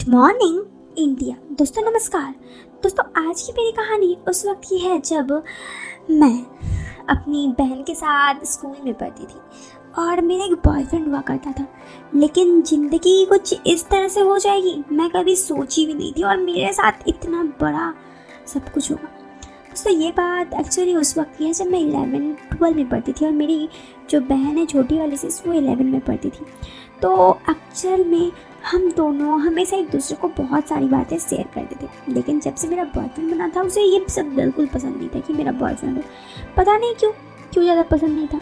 Morning India. दोस्तों नमस्कार। दोस्तों आज की मेरी कहानी उस वक्त की है जब मैं अपनी बहन के साथ स्कूल में पढ़ती थी और मेरा एक बॉयफ्रेंड हुआ करता था। लेकिन ज़िंदगी कुछ इस तरह से हो जाएगी मैं कभी सोची भी नहीं थी और मेरे साथ इतना बड़ा सब कुछ होगा। दोस्तों ये बात एक्चुअली उस वक्त की है जब मैं 11-12 में पढ़ती थी और मेरी जो बहन है छोटी वाली सी वो 11 में पढ़ती थी। तो एक्चुअल में हम दोनों हमेशा एक दूसरे को बहुत सारी बातें शेयर करते थे, लेकिन जब से मेरा बॉयफ्रेंड बना था उसे ये सब बिल्कुल पसंद नहीं था कि मेरा बॉयफ्रेंड हो। पता नहीं क्यों ज़्यादा पसंद नहीं था,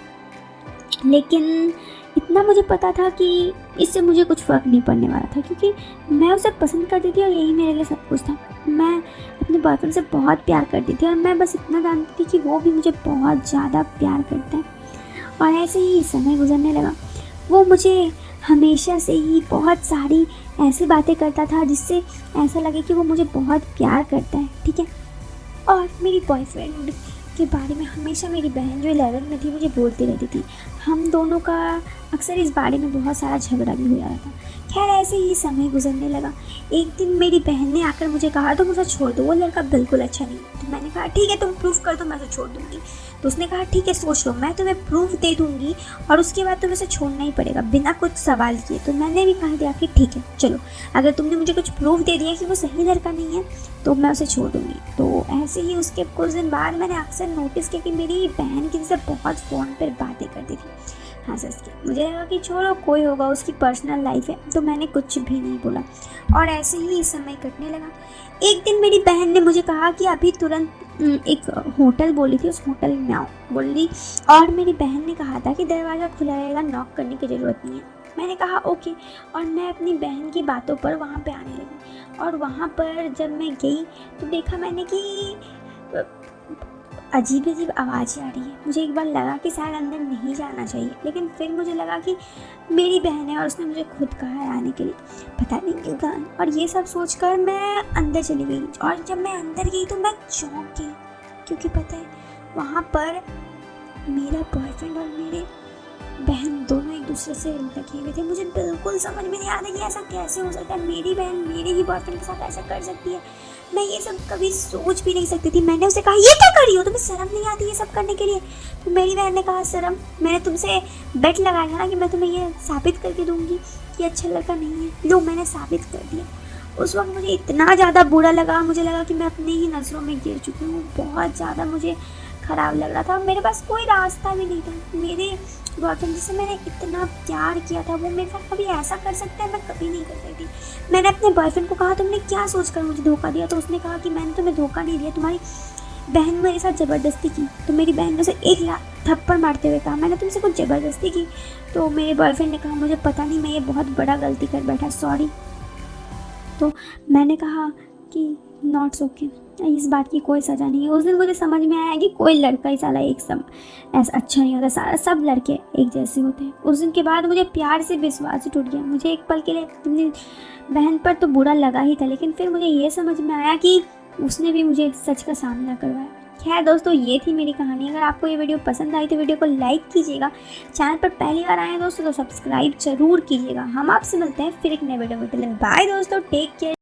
लेकिन इतना मुझे पता था कि इससे मुझे कुछ फ़र्क नहीं पड़ने वाला था क्योंकि मैं उसे पसंद करती थी और यही मेरे लिए सब कुछ था। मैं अपने बॉयफ्रेंड से बहुत प्यार करती थी और मैं बस इतना जानती थी कि वो भी मुझे बहुत ज़्यादा प्यार करता है। और ऐसे ही समय गुजरने लगा। वो मुझे हमेशा से ही बहुत सारी ऐसी बातें करता था जिससे ऐसा लगे कि वो मुझे बहुत प्यार करता है, ठीक है। और मेरी बॉयफ्रेंड के बारे में हमेशा मेरी बहन जो 11 में थी मुझे बोलती रहती थी। हम दोनों का अक्सर इस बारे में बहुत सारा झगड़ा भी हो जाता था। खैर ऐसे ही समय गुजरने लगा। एक दिन मेरी बहन ने आकर मुझे कहा तुम उसे छोड़ दो, वो लड़का बिल्कुल अच्छा नहीं है। तो मैंने कहा ठीक है तुम प्रूफ कर दो, मैं उसे छोड़ दूँगी। तो उसने कहा ठीक है सोच लो, मैं तुम्हें प्रूफ दे दूँगी और उसके बाद तुम्हें उसे छोड़ना ही पड़ेगा बिना कुछ सवाल किए। तो मैंने भी कहा दिया कि ठीक है चलो, अगर तुमने मुझे कुछ प्रूफ दे दिया कि वो सही लड़का नहीं है तो मैं उसे छोड़ दूँगी। तो ऐसे ही उसके कुछ दिन बाद मैंने अक्सर नोटिस किया कि मेरी बहन किसी से बहुत फ़ोन पर बातें करती थी हंस के। मुझे लगा कि छोड़ो कोई होगा, उसकी पर्सनल लाइफ है, तो मैंने कुछ भी नहीं बोला और ऐसे ही समय कटने लगा। एक दिन मेरी बहन ने मुझे कहा कि अभी तुरंत एक होटल बोली थी, उस होटल में आओ बोली। और मेरी बहन ने कहा था कि दरवाज़ा खुला रहेगा, नॉक करने की ज़रूरत नहीं है। मैंने कहा ओके और मैं अपनी बहन की बातों पर वहाँ पे आने लगी। और वहाँ पर जब मैं गई तो देखा मैंने कि अजीब अजीब आवाज़ें आ रही है। मुझे एक बार लगा कि शायद अंदर नहीं जाना चाहिए, लेकिन फिर मुझे लगा कि मेरी बहन है और उसने मुझे खुद कहा है आने के लिए, पता नहीं क्यों कहा। और ये सब सोचकर मैं अंदर चली गई और जब मैं अंदर गई तो मैं चौंक गई क्योंकि पता है वहाँ पर मेरा बॉयफ्रेंड और मेरे बहन दोनों एक दूसरे से लगे हुए थे। मुझे बिल्कुल समझ में नहीं आ रहा कि ऐसा कैसे हो सकता है, मेरी बहन मेरे ही बॉयफ्रेंड के साथ ऐसा कर सकती है। मैं ये सब कभी सोच भी नहीं सकती थी। मैंने उसे कहा ये क्या कर रही हो, तुम्हें शर्म नहीं आती ये सब करने के लिए। तो मेरी बहन ने कहा शर्म, मैंने तुमसे बेट लगाया था ना कि मैं तुम्हें ये साबित करके दूंगी कि अच्छा लड़का नहीं है, लो मैंने साबित कर दिया। उस वक्त मुझे इतना ज़्यादा बुरा लगा, मुझे लगा कि मैं अपनी ही नज़रों में गिर चुकी हूँ। बहुत ज़्यादा मुझे ख़राब लग रहा था और मेरे पास कोई रास्ता भी नहीं था। मेरे बॉयफ्रेंड जिससे मैंने इतना प्यार किया था वो मेरे साथ कभी ऐसा कर सकता है, मैं कभी नहीं कर सकती। मैंने अपने बॉयफ्रेंड को कहा तुमने क्या सोचकर मुझे धोखा दिया। तो उसने कहा कि मैंने तुम्हें धोखा नहीं दिया, तुम्हारी बहन मेरे साथ ज़बरदस्ती की। तो मेरी बहन ने उसे एक थप्पड़ मारते हुए कहा मैंने तुमसे कुछ ज़बरदस्ती की। तो मेरे बॉयफ्रेंड ने कहा मुझे पता नहीं, मैं ये बहुत बड़ा गलती कर बैठा, सॉरी। तो मैंने कहा कि नॉट्स ओके, इस बात की कोई सज़ा नहीं है। उस दिन मुझे समझ में आया कि कोई लड़का ही साला एक सब ऐसा अच्छा नहीं होता, सारा सब लड़के एक जैसे होते हैं। उस दिन के बाद मुझे प्यार से विश्वास टूट गया। मुझे एक पल के लिए अपनी बहन पर तो बुरा लगा ही था, लेकिन फिर मुझे ये समझ में आया कि उसने भी मुझे सच का सामना करवाया। खैर दोस्तों ये थी मेरी कहानी। अगर आपको ये वीडियो पसंद आई तो वीडियो को लाइक कीजिएगा। चैनल पर पहली बार आए हैं दोस्तों तो सब्सक्राइब जरूर कीजिएगा। हम आपसे मिलते हैं फिर एक नए वीडियो में। बाय दोस्तों, टेक केयर।